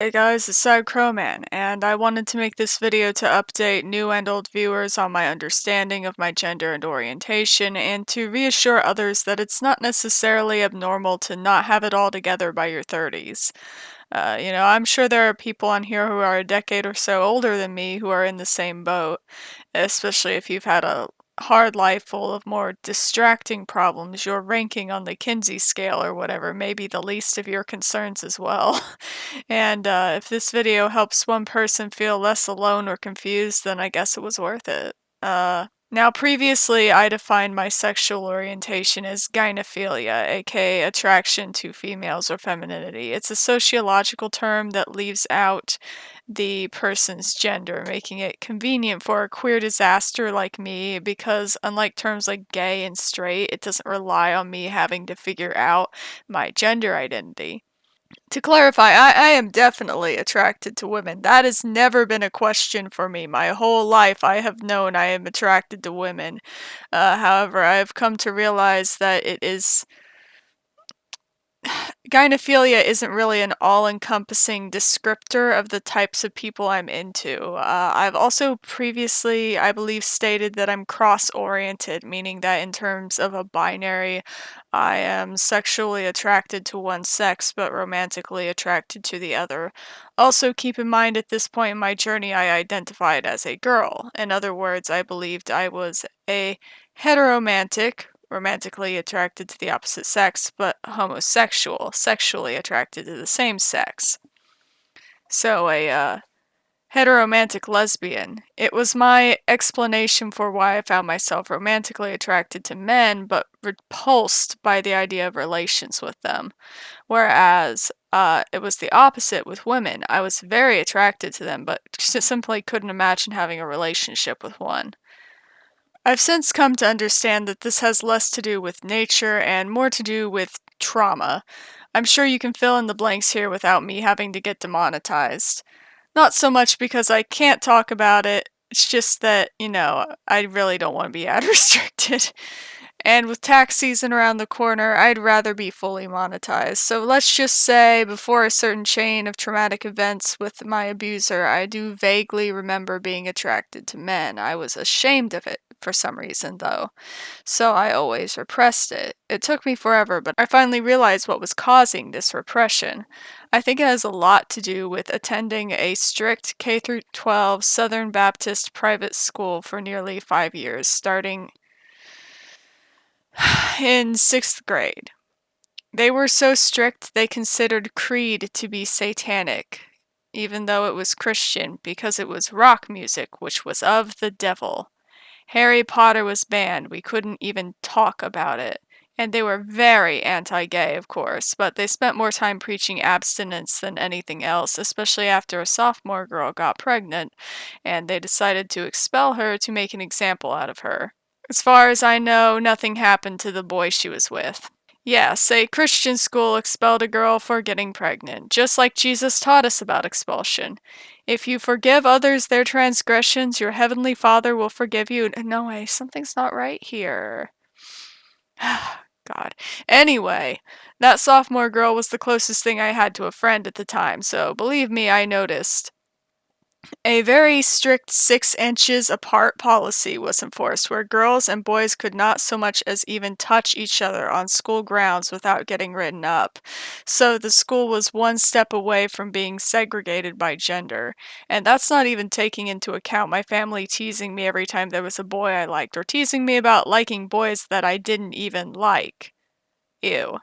Hey guys, it's Sad Crowman, and I wanted to make this video to update new and old viewers on my understanding of my gender and orientation, and to reassure others that it's not necessarily abnormal to not have it all together by your 30s. I'm sure there are people on here who are a decade or so older than me who are in the same boat, especially if you've had a hard life full of more distracting problems. Your ranking on the Kinsey scale or whatever may be the least of your concerns as well. And if this video helps one person feel less alone or confused, then I guess it was worth it. Now, previously, I defined my sexual orientation as gynephilia, aka attraction to females or femininity. It's a sociological term that leaves out the person's gender, making it convenient for a queer disaster like me because, unlike terms like gay and straight, it doesn't rely on me having to figure out my gender identity. To clarify, I am definitely attracted to women. That has never been a question for me. My whole life I have known I am attracted to women. However, I have come to realize that it is gynephilia isn't really an all-encompassing descriptor of the types of people I'm into. I've also previously, I believe, stated that I'm cross-oriented, meaning that in terms of a binary, I am sexually attracted to one sex, but romantically attracted to the other. Also, keep in mind at this point in my journey, I identified as a girl. In other words, I believed I was a heteromantic, romantically attracted to the opposite sex, but homosexual, sexually attracted to the same sex. So a heteromantic lesbian. It was my explanation for why I found myself romantically attracted to men, but repulsed by the idea of relations with them. Whereas it was the opposite with women. I was very attracted to them, but simply couldn't imagine having a relationship with one. I've since come to understand that this has less to do with nature and more to do with trauma. I'm sure you can fill in the blanks here without me having to get demonetized. Not so much because I can't talk about it, it's just that, I really don't want to be ad restricted. And with tax season around the corner, I'd rather be fully monetized. So let's just say, before a certain chain of traumatic events with my abuser, I do vaguely remember being attracted to men. I was ashamed of it for some reason, though, so I always repressed it. It took me forever, but I finally realized what was causing this repression. I think it has a lot to do with attending a strict K through 12 Southern Baptist private school for nearly 5 years, starting in 6th grade. They were so strict they considered Creed to be satanic, even though it was Christian, because it was rock music, which was of the devil. Harry Potter was banned, we couldn't even talk about it. And they were very anti-gay, of course, but they spent more time preaching abstinence than anything else, especially after a sophomore girl got pregnant, and they decided to expel her to make an example out of her. As far as I know, nothing happened to the boy she was with. Yes, a Christian school expelled a girl for getting pregnant, just like Jesus taught us about expulsion. If you forgive others their transgressions, your heavenly Father will forgive you. No way, something's not right here. God. Anyway, that sophomore girl was the closest thing I had to a friend at the time, so believe me, I noticed. A very strict 6 inches apart policy was enforced where girls and boys could not so much as even touch each other on school grounds without getting written up. So the school was one step away from being segregated by gender. And that's not even taking into account my family teasing me every time there was a boy I liked, or teasing me about liking boys that I didn't even like. Ew.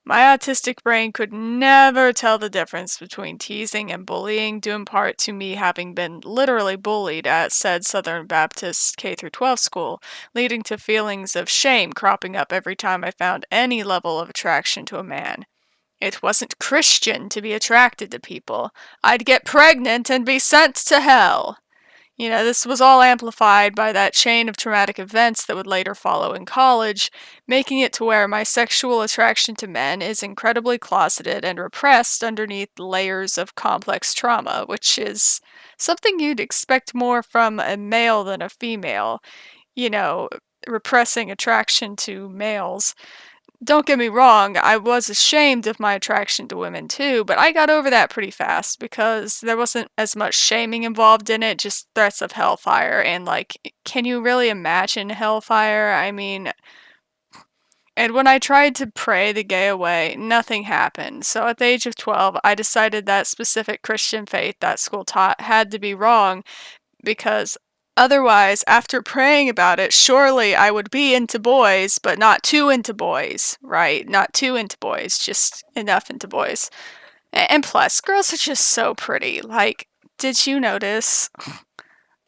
My autistic brain could never tell the difference between teasing and bullying, due in part to me having been literally bullied at said Southern Baptist K-12 school, leading to feelings of shame cropping up every time I found any level of attraction to a man. It wasn't Christian to be attracted to people. I'd get pregnant and be sent to hell. This was all amplified by that chain of traumatic events that would later follow in college, making it to where my sexual attraction to men is incredibly closeted and repressed underneath layers of complex trauma, which is something you'd expect more from a male than a female. You know, repressing attraction to males. Don't get me wrong, I was ashamed of my attraction to women too, but I got over that pretty fast because there wasn't as much shaming involved in it, just threats of hellfire. And, like, can you really imagine hellfire? I mean, and when I tried to pray the gay away, nothing happened. So at the age of 12, I decided that specific Christian faith that school taught had to be wrong because otherwise, after praying about it, surely I would be into boys, but not too into boys, right? Not too into boys, just enough into boys. And plus, girls are just so pretty. Like, did you notice?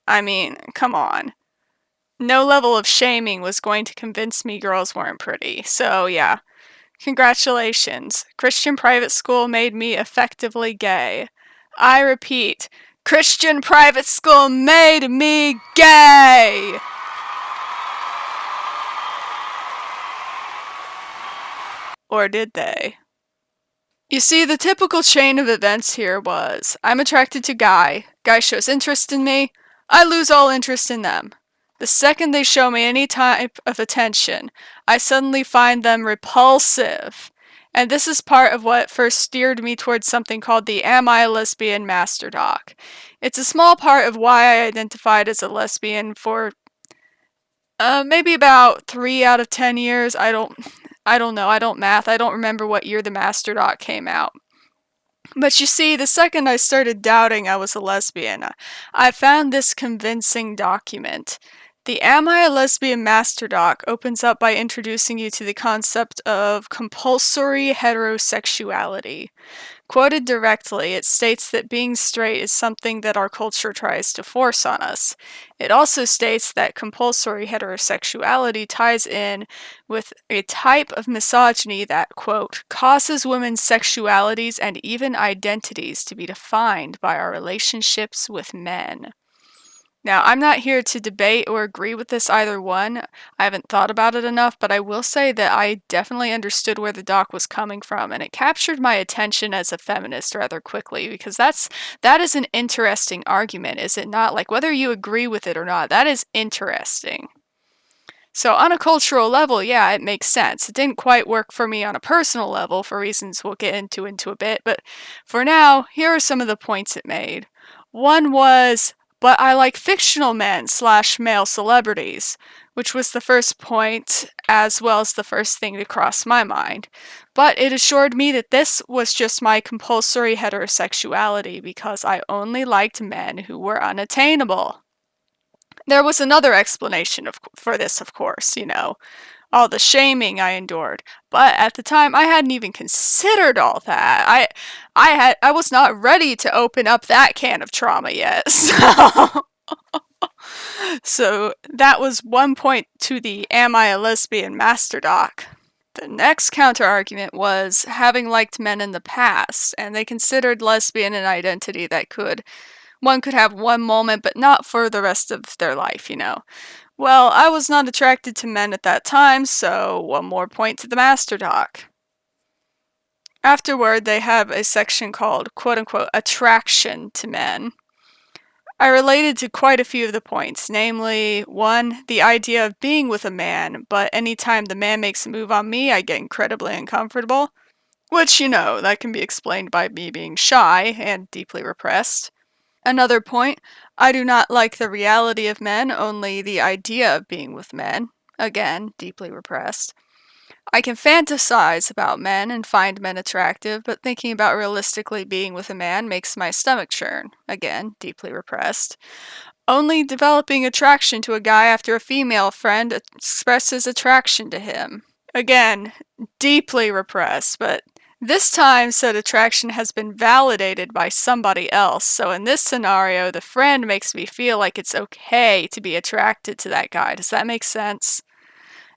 I mean, come on. No level of shaming was going to convince me girls weren't pretty. So, yeah. Congratulations. Christian private school made me effectively gay. I repeat, Christian private school made me gay! Or did they? You see, the typical chain of events here was, I'm attracted to guy shows interest in me, I lose all interest in them. The second they show me any type of attention, I suddenly find them repulsive. And this is part of what first steered me towards something called the Am I a Lesbian Master Doc. It's a small part of why I identified as a lesbian for maybe about 3 out of 10 years. I don't know. I don't math. I don't remember what year the Master Doc came out. But you see, the second I started doubting I was a lesbian, I found this convincing document. The Am I a Lesbian Master Doc opens up by introducing you to the concept of compulsory heterosexuality. Quoted directly, it states that being straight is something that our culture tries to force on us. It also states that compulsory heterosexuality ties in with a type of misogyny that, quote, causes women's sexualities and even identities to be defined by our relationships with men. Now, I'm not here to debate or agree with this either one. I haven't thought about it enough, but I will say that I definitely understood where the doc was coming from, and it captured my attention as a feminist rather quickly, because that is an interesting argument, is it not? Like, whether you agree with it or not, that is interesting. So on a cultural level, yeah, it makes sense. It didn't quite work for me on a personal level for reasons we'll get into a bit, but for now, here are some of the points it made. One was, but I like fictional men / male celebrities, which was the first point as well as the first thing to cross my mind. But it assured me that this was just my compulsory heterosexuality because I only liked men who were unattainable. There was another explanation for this, of course, all the shaming I endured. But at the time, I hadn't even considered all that. I was not ready to open up that can of trauma yet. So that was one point to the Am I a Lesbian Master Doc. The next counter-argument was having liked men in the past, and they considered lesbian an identity that one could have one moment, but not for the rest of their life, Well, I was not attracted to men at that time, so one more point to the Master Doc. Afterward, they have a section called, quote-unquote, attraction to men. I related to quite a few of the points, namely, 1, the idea of being with a man, but anytime the man makes a move on me, I get incredibly uncomfortable, which, that can be explained by me being shy and deeply repressed. Another point, I do not like the reality of men, only the idea of being with men. Again, deeply repressed. I can fantasize about men and find men attractive, but thinking about realistically being with a man makes my stomach churn. Again, deeply repressed. Only developing attraction to a guy after a female friend expresses attraction to him. Again, deeply repressed, but this time said attraction has been validated by somebody else, so in this scenario, the friend makes me feel like it's okay to be attracted to that guy. Does that make sense?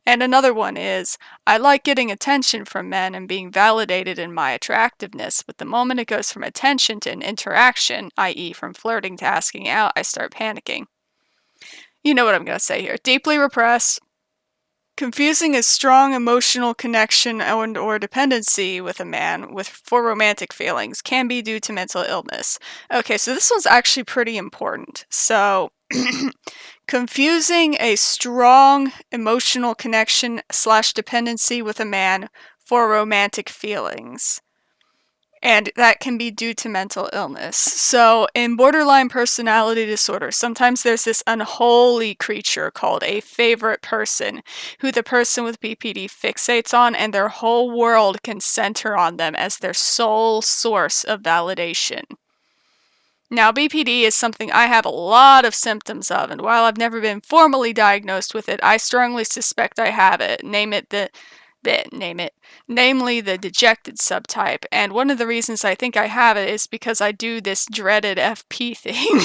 And another one is, I like getting attention from men and being validated in my attractiveness, but the moment it goes from attention to an interaction, i.e. from flirting to asking out, I start panicking. You know what I'm going to say here. Deeply repressed. Confusing a strong emotional connection or dependency with a man for romantic feelings can be due to mental illness. Okay, so this one's actually pretty important. So, confusing a strong emotional connection / dependency with a man for romantic feelings. And that can be due to mental illness. So, in borderline personality disorder, sometimes there's this unholy creature called a favorite person who the person with BPD fixates on, and their whole world can center on them as their sole source of validation. Now, BPD is something I have a lot of symptoms of, and while I've never been formally diagnosed with it, I strongly suspect I have it. Namely the dejected subtype. And one of the reasons I think I have it is because I do this dreaded FP thing.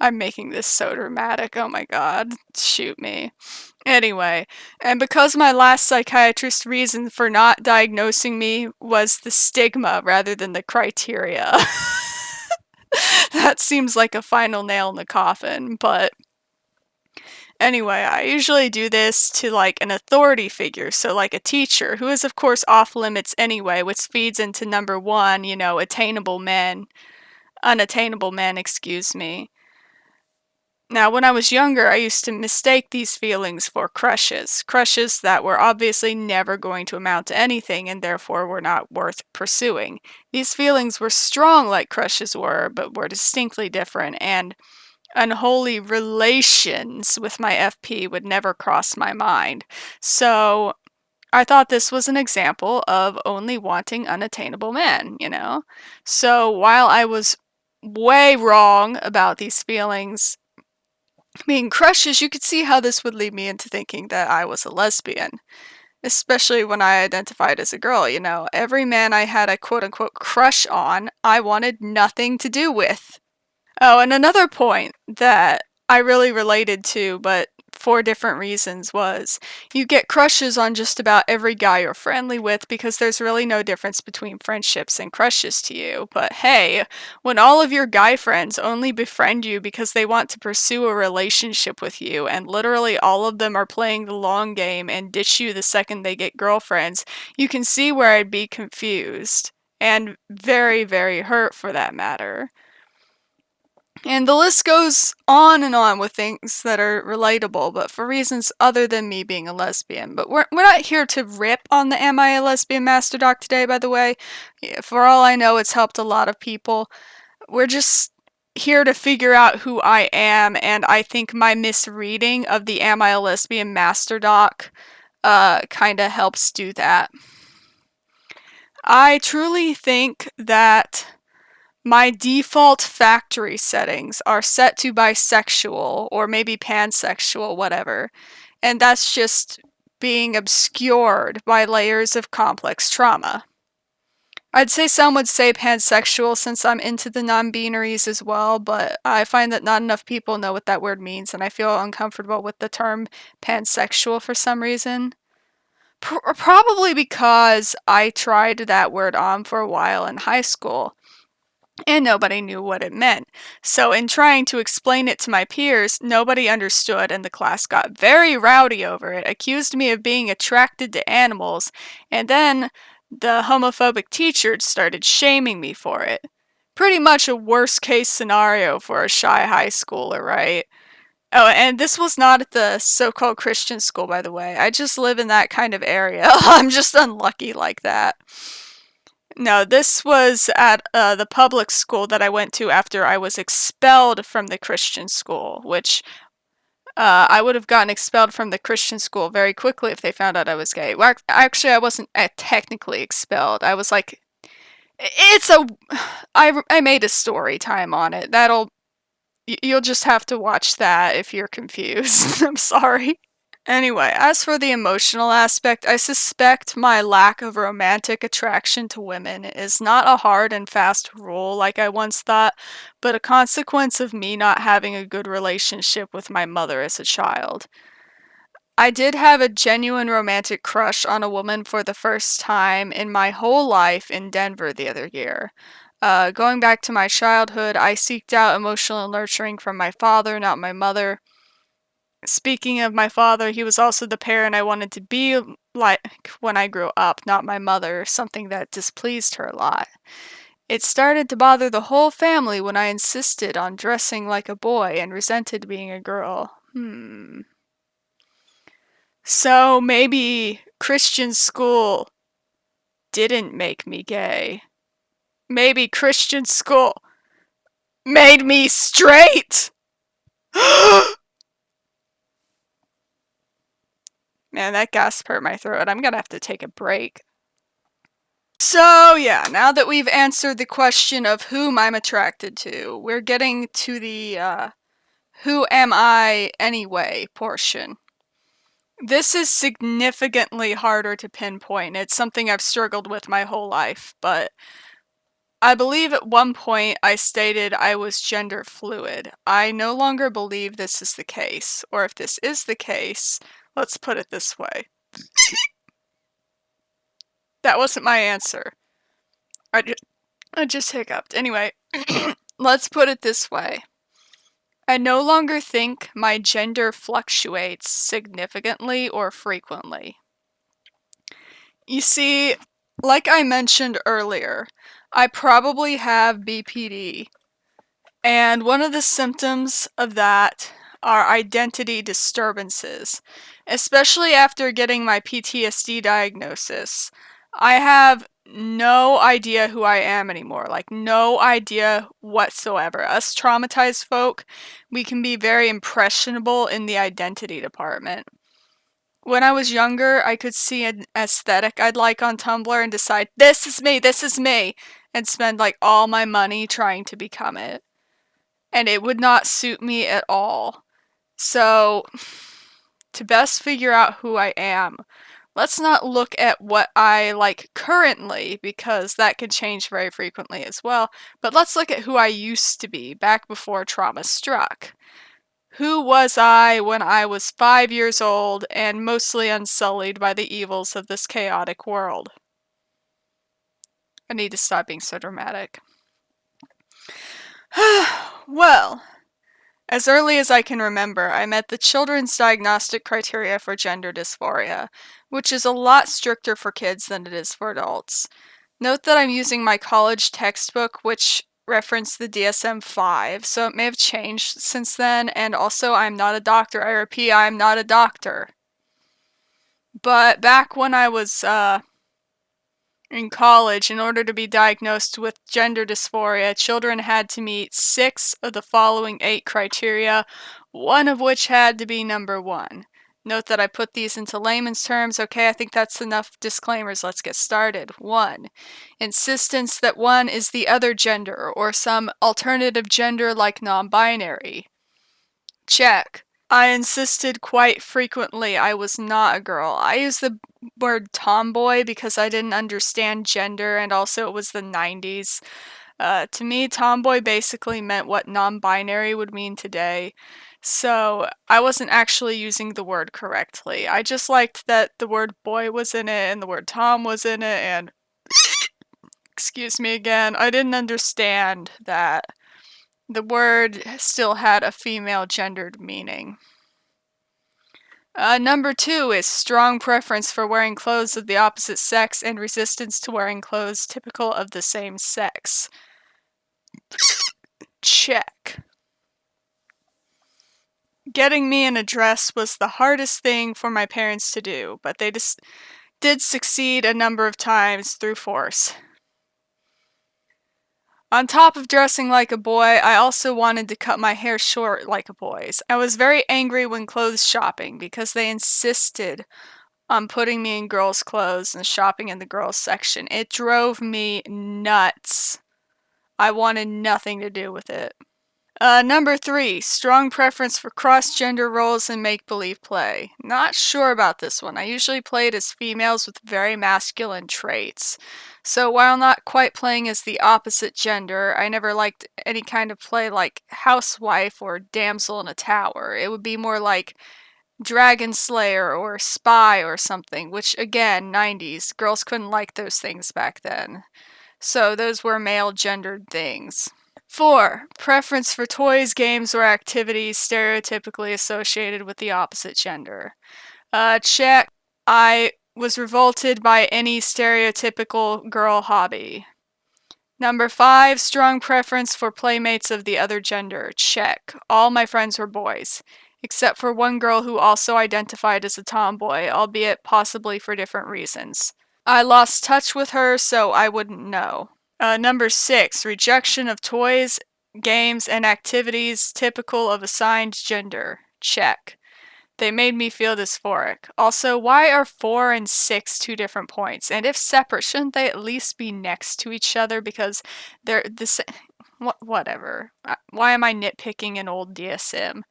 I'm making this so dramatic. Oh my god. Shoot me. Anyway, and because my last psychiatrist's reason for not diagnosing me was the stigma rather than the criteria. That seems like a final nail in the coffin, but anyway, I usually do this to like an authority figure, so like a teacher, who is of course off limits anyway, which feeds into number one, unattainable men, excuse me. Now, when I was younger, I used to mistake these feelings for crushes that were obviously never going to amount to anything and therefore were not worth pursuing. These feelings were strong like crushes were, but were distinctly different, and unholy relations with my FP would never cross my mind. So I thought this was an example of only wanting unattainable men, So while I was way wrong about these feelings being crushes, you could see how this would lead me into thinking that I was a lesbian. Especially when I identified as a girl, Every man I had a quote unquote crush on, I wanted nothing to do with. Oh, and another point that I really related to, but for different reasons, was you get crushes on just about every guy you're friendly with because there's really no difference between friendships and crushes to you. But hey, when all of your guy friends only befriend you because they want to pursue a relationship with you, and literally all of them are playing the long game and ditch you the second they get girlfriends, you can see where I'd be confused. And very, very hurt for that matter. And the list goes on and on with things that are relatable, but for reasons other than me being a lesbian. But we're not here to rip on the Am I a Lesbian Master Doc today, by the way. For all I know, it's helped a lot of people. We're just here to figure out who I am, and I think my misreading of the Am I a Lesbian Master Doc kind of helps do that. I truly think that my default factory settings are set to bisexual or maybe pansexual, whatever, and that's just being obscured by layers of complex trauma. I'd say some would say pansexual since I'm into the non-binaries as well, but I find that not enough people know what that word means, and I feel uncomfortable with the term pansexual for some reason. Probably because I tried that word on for a while in high school, and nobody knew what it meant. So in trying to explain it to my peers, nobody understood, and the class got very rowdy over it, accused me of being attracted to animals, and then the homophobic teacher started shaming me for it. Pretty much a worst case scenario for a shy high schooler, right? Oh, and this was not at the so-called Christian school, by the way. I just live in that kind of area. I'm just unlucky like that. No, this was at the public school that I went to after I was expelled from the Christian school, which I would have gotten expelled from the Christian school very quickly if they found out I was gay. Well, actually, I wasn't technically expelled. I was like, I made a story time on it. You'll just have to watch that if you're confused. I'm sorry. Anyway, as for the emotional aspect, I suspect my lack of romantic attraction to women is not a hard and fast rule like I once thought, but a consequence of me not having a good relationship with my mother as a child. I did have a genuine romantic crush on a woman for the first time in my whole life in Denver the other year. Going back to my childhood, I seeked out emotional nurturing from my father, not my mother. Speaking of my father, he was also the parent I wanted to be like when I grew up, not my mother, something that displeased her a lot. It started to bother the whole family when I insisted on dressing like a boy and resented being a girl. So maybe Christian school didn't make me gay. Maybe Christian school made me straight! Man, that gasp hurt my throat. I'm gonna have to take a break. So, yeah, now that we've answered the question of whom I'm attracted to, we're getting to the who am I anyway portion. This is significantly harder to pinpoint. It's something I've struggled with my whole life, but I believe at one point I stated I was gender fluid. I no longer believe this is the case, or if this is the case, let's put it this way. That wasn't my answer. I just hiccuped. Anyway, let's put it this way. I no longer think my gender fluctuates significantly or frequently. You see, like I mentioned earlier, I probably have BPD, and one of the symptoms of that are identity disturbances, especially after getting my PTSD diagnosis. I have no idea who I am anymore, like no idea whatsoever. Us traumatized folk, we can be very impressionable in the identity department. When I was younger, I could see an aesthetic I'd like on Tumblr and decide, this is me, and spend like all my money trying to become it. And it would not suit me at all. So, to best figure out who I am, let's not look at what I like currently, because that can change very frequently as well, but let's look at who I used to be back before trauma struck. Who was I when I was 5 years old and mostly unsullied by the evils of this chaotic world? I need to stop being so dramatic. Well, as early as I can remember, I met the children's diagnostic criteria for gender dysphoria, which is a lot stricter for kids than it is for adults. Note that I'm using my college textbook, which referenced the DSM-5, so it may have changed since then, and also I'm not a doctor. I repeat, I'm not a doctor. But back when I was in college, in order to be diagnosed with gender dysphoria, children had to meet 6 of the following 8 criteria, one of which had to be number 1. Note that I put these into layman's terms. Okay, I think that's enough disclaimers. Let's get started. 1. Insistence that one is the other gender or some alternative gender like non-binary. Check. I insisted quite frequently I was not a girl. I used the word tomboy because I didn't understand gender, and also it was the 90s. To me, tomboy basically meant what non-binary would mean today. So I wasn't actually using the word correctly. I just liked that the word boy was in it and the word Tom was in it, and excuse me again, I didn't understand that the word still had a female gendered meaning. Number 2 is strong preference for wearing clothes of the opposite sex and resistance to wearing clothes typical of the same sex. Check. Getting me in a dress was the hardest thing for my parents to do, but they did succeed a number of times through force. On top of dressing like a boy, I also wanted to cut my hair short like a boy's. I was very angry when clothes shopping because they insisted on putting me in girls' clothes and shopping in the girls' section. It drove me nuts. I wanted nothing to do with it. Number 3, strong preference for cross-gender roles and make-believe play. Not sure about this one. I usually played as females with very masculine traits. So while not quite playing as the opposite gender, I never liked any kind of play like housewife or damsel in a tower. It would be more like Dragon Slayer or Spy or something, which again, 90s, girls couldn't like those things back then. So those were male gendered things. 4. Preference for toys, games, or activities stereotypically associated with the opposite gender. Check. I was revolted by any stereotypical girl hobby. Number 5, strong preference for playmates of the other gender. Check. All my friends were boys, except for one girl who also identified as a tomboy, albeit possibly for different reasons. I lost touch with her, so I wouldn't know. Number 6, rejection of toys, games, and activities typical of assigned gender. Check. They made me feel dysphoric. Also, why are 4 and 6 two different points? And if separate, shouldn't they at least be next to each other because they're the same? Whatever. Why am I nitpicking an old DSM?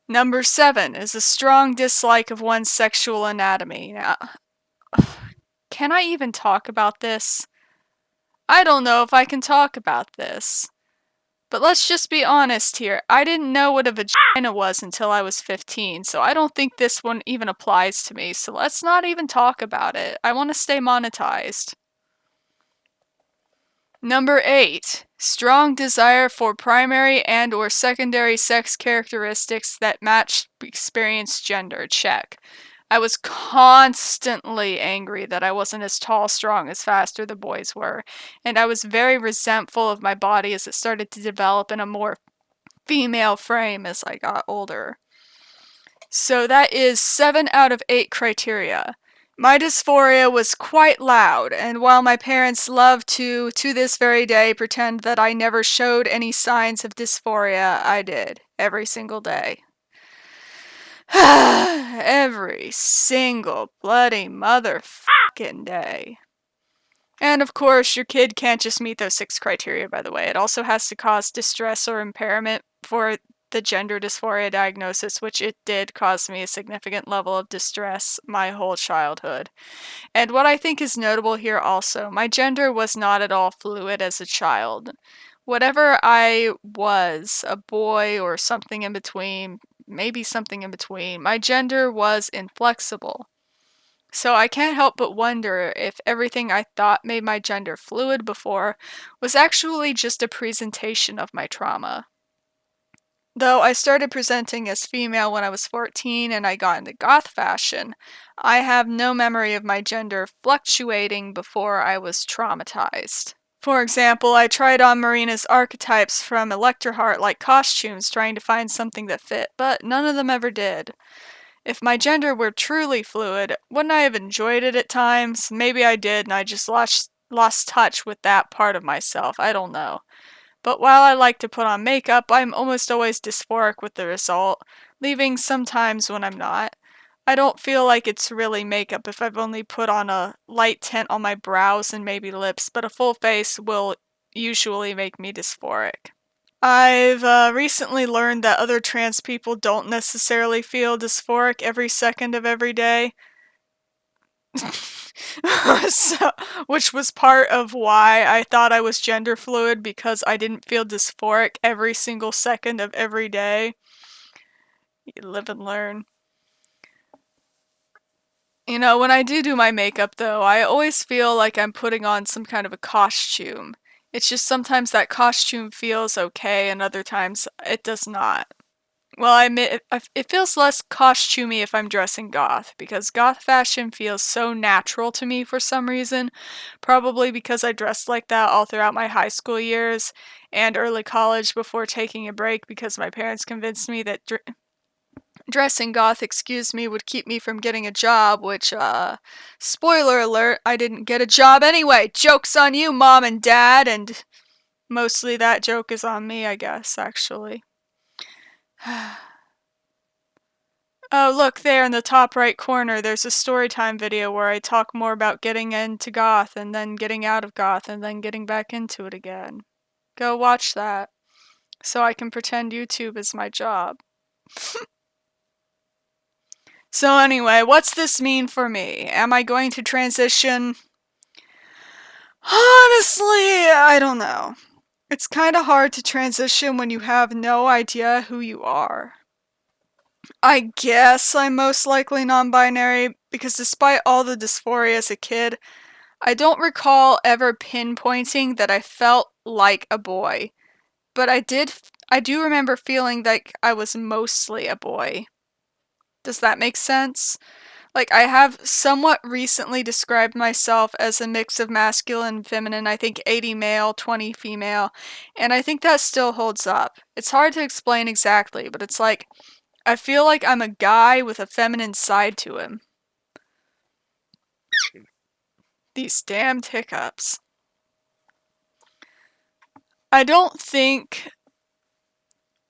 Number 7 is a strong dislike of one's sexual anatomy. Now, can I even talk about this? I don't know if I can talk about this. But let's just be honest here. I didn't know what a vagina was until I was 15, so I don't think this one even applies to me, so let's not even talk about it. I want to stay monetized. Number 8. Strong desire for primary and or secondary sex characteristics that match experienced gender. Check. I was constantly angry that I wasn't as tall, strong, as fast as the boys were, and I was very resentful of my body as it started to develop in a more female frame as I got older. So that is 7 out of 8 criteria. My dysphoria was quite loud, and while my parents love to this very day, pretend that I never showed any signs of dysphoria, I did. Every single day. Every single bloody motherfucking day. And of course, your kid can't just meet those 6 criteria, by the way. It also has to cause distress or impairment for the gender dysphoria diagnosis, which it did cause me a significant level of distress my whole childhood. And what I think is notable here also, my gender was not at all fluid as a child. Whatever I was, a boy or something in between, maybe something in between, my gender was inflexible. So I can't help but wonder if everything I thought made my gender fluid before was actually just a presentation of my trauma. Though I started presenting as female when I was 14 and I got into goth fashion, I have no memory of my gender fluctuating before I was traumatized. For example, I tried on Marina's archetypes from Electroheart like costumes trying to find something that fit, but none of them ever did. If my gender were truly fluid, wouldn't I have enjoyed it at times? Maybe I did and I just lost touch with that part of myself, I don't know. But while I like to put on makeup, I'm almost always dysphoric with the result, leaving sometimes when I'm not. I don't feel like it's really makeup if I've only put on a light tint on my brows and maybe lips, but a full face will usually make me dysphoric. I've recently learned that other trans people don't necessarily feel dysphoric every second of every day. So, which was part of why I thought I was gender fluid, because I didn't feel dysphoric every single second of every day. You live and learn. You know, when I do my makeup though, I always feel like I'm putting on some kind of a costume. It's just sometimes that costume feels okay and other times it does not. Well, I admit it feels less costumey if I'm dressing goth, because goth fashion feels so natural to me for some reason. Probably because I dressed like that all throughout my high school years and early college before taking a break because my parents convinced me that dressing goth, would keep me from getting a job, which, spoiler alert, I didn't get a job anyway. Joke's on you, Mom and Dad, and mostly that joke is on me, I guess, actually. Oh, look there in the top right corner, there's a storytime video where I talk more about getting into goth and then getting out of goth and then getting back into it again. Go watch that, so I can pretend YouTube is my job. So anyway, what's this mean for me? Am I going to transition? Honestly, I don't know. It's kind of hard to transition when you have no idea who you are. I guess I'm most likely non-binary because despite all the dysphoria as a kid, I don't recall ever pinpointing that I felt like a boy. But I do remember feeling like I was mostly a boy. Does that make sense? Like, I have somewhat recently described myself as a mix of masculine and feminine, I think 80 male, 20 female, and I think that still holds up. It's hard to explain exactly, but it's like, I feel like I'm a guy with a feminine side to him. These damned hiccups. I don't think,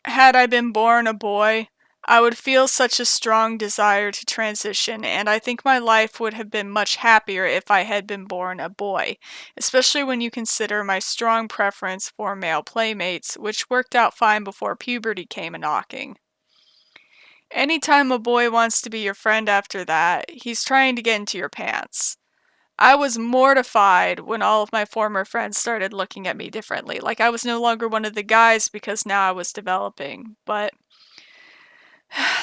had I been born a boy, I would feel such a strong desire to transition, and I think my life would have been much happier if I had been born a boy, especially when you consider my strong preference for male playmates, which worked out fine before puberty came a-knocking. Anytime a boy wants to be your friend after that, he's trying to get into your pants. I was mortified when all of my former friends started looking at me differently, like I was no longer one of the guys because now I was developing, but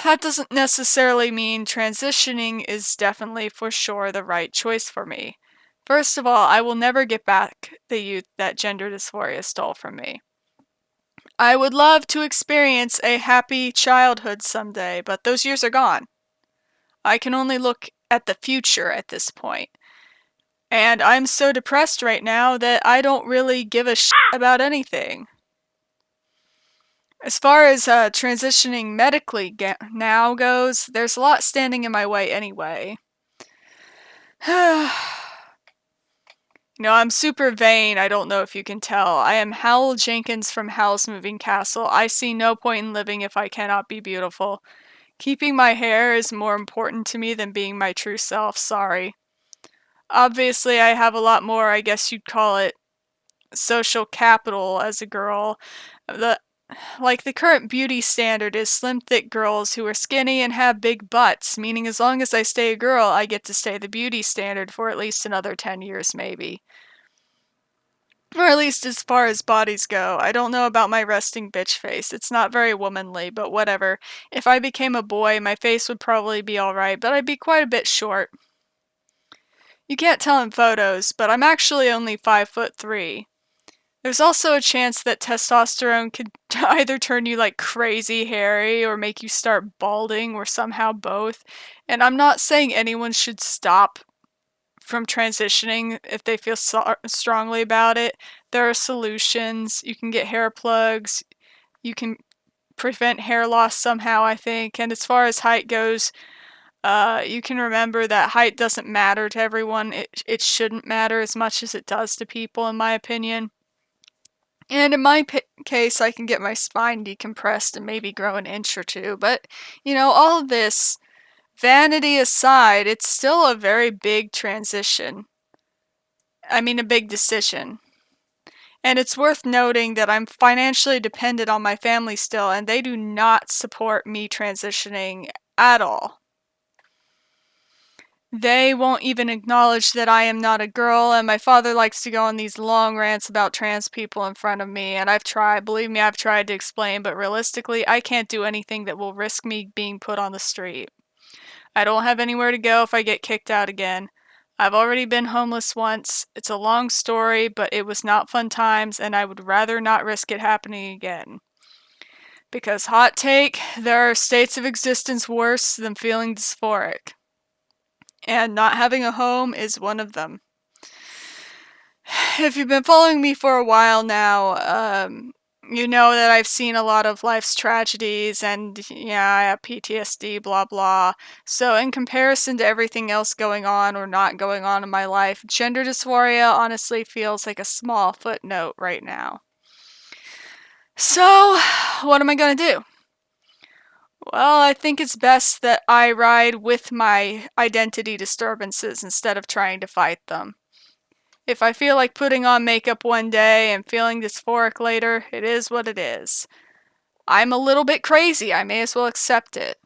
that doesn't necessarily mean transitioning is definitely for sure the right choice for me. First of all, I will never get back the youth that gender dysphoria stole from me. I would love to experience a happy childhood someday, but those years are gone. I can only look at the future at this point. And I'm so depressed right now that I don't really give a shit about anything. As far as transitioning medically now goes, there's a lot standing in my way anyway. I'm super vain, I don't know if you can tell. I am Howell Jenkins from Howl's Moving Castle. I see no point in living if I cannot be beautiful. Keeping my hair is more important to me than being my true self, sorry. Obviously, I have a lot more, I guess you'd call it, social capital as a girl. The current beauty standard is slim, thick girls who are skinny and have big butts, meaning as long as I stay a girl, I get to stay the beauty standard for at least another 10 years, maybe. Or at least as far as bodies go. I don't know about my resting bitch face. It's not very womanly, but whatever. If I became a boy, my face would probably be alright, but I'd be quite a bit short. You can't tell in photos, but I'm actually only 5'3". There's also a chance that testosterone could either turn you like crazy hairy or make you start balding or somehow both. And I'm not saying anyone should stop from transitioning if they feel strongly about it. There are solutions. You can get hair plugs. You can prevent hair loss somehow, I think. And as far as height goes, you can remember that height doesn't matter to everyone. It shouldn't matter as much as it does to people, in my opinion. And in my case, I can get my spine decompressed and maybe grow an inch or two. But, all of this, vanity aside, it's still a very big transition. I mean, a big decision. And it's worth noting that I'm financially dependent on my family still, and they do not support me transitioning at all. They won't even acknowledge that I am not a girl, and my father likes to go on these long rants about trans people in front of me, and believe me, I've tried to explain, but realistically, I can't do anything that will risk me being put on the street. I don't have anywhere to go if I get kicked out again. I've already been homeless once. It's a long story, but it was not fun times, and I would rather not risk it happening again. Because, hot take, there are states of existence worse than feeling dysphoric. And not having a home is one of them. If you've been following me for a while now, you know that I've seen a lot of life's tragedies, and yeah, I have PTSD, blah blah. So in comparison to everything else going on or not going on in my life, gender dysphoria honestly feels like a small footnote right now. So, what am I gonna do? Well, I think it's best that I ride with my identity disturbances instead of trying to fight them. If I feel like putting on makeup one day and feeling dysphoric later, it is what it is. I'm a little bit crazy, I may as well accept it.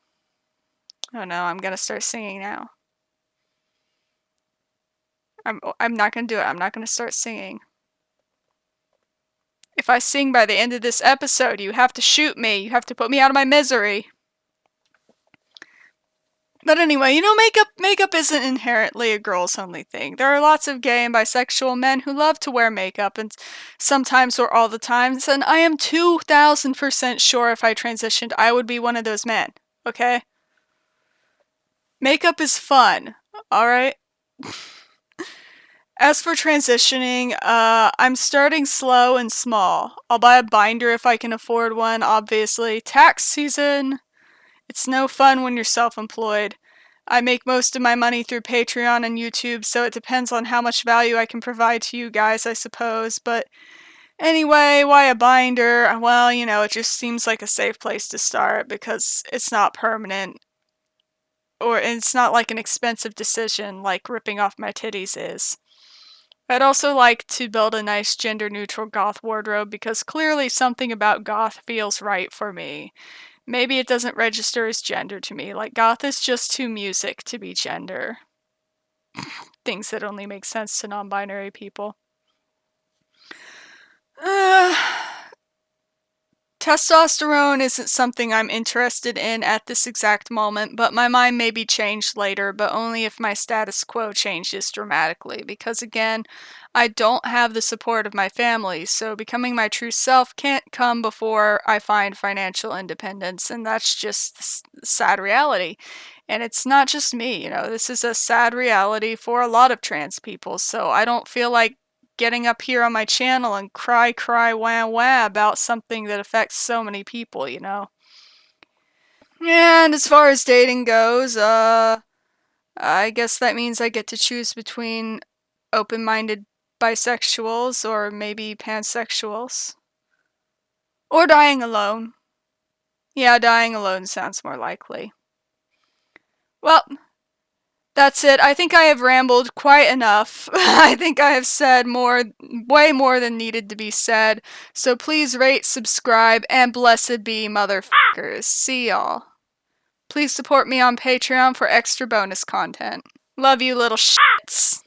Oh no, I'm gonna start singing now. I'm not gonna do it, I'm not gonna start singing. If I sing by the end of this episode, you have to shoot me, you have to put me out of my misery. But anyway, makeup isn't inherently a girls only thing. There are lots of gay and bisexual men who love to wear makeup, and sometimes or all the times, and I am 2000% sure if I transitioned, I would be one of those men, okay? Makeup is fun, alright? As for transitioning, I'm starting slow and small. I'll buy a binder if I can afford one, obviously. Tax season, it's no fun when you're self-employed. I make most of my money through Patreon and YouTube, so it depends on how much value I can provide to you guys, I suppose. But anyway, why a binder? Well, it just seems like a safe place to start because it's not permanent, or it's not like an expensive decision like ripping off my titties is. I'd also like to build a nice gender-neutral goth wardrobe because clearly something about goth feels right for me. Maybe it doesn't register as gender to me, like goth is just too music to be gender. Things that only make sense to non-binary people. Uh, Testosterone isn't something I'm interested in at this exact moment, but my mind may be changed later, but only if my status quo changes dramatically, because again, I don't have the support of my family, so becoming my true self can't come before I find financial independence, and that's just sad reality. And it's not just me, this is a sad reality for a lot of trans people, so I don't feel like getting up here on my channel and cry, wah, wah about something that affects so many people. And as far as dating goes, I guess that means I get to choose between open-minded bisexuals or maybe pansexuals. Or dying alone. Yeah, dying alone sounds more likely. Well, that's it. I think I have rambled quite enough. I think I have said way more than needed to be said. So please rate, subscribe, and blessed be motherfuckers. See y'all. Please support me on Patreon for extra bonus content. Love you, little shits.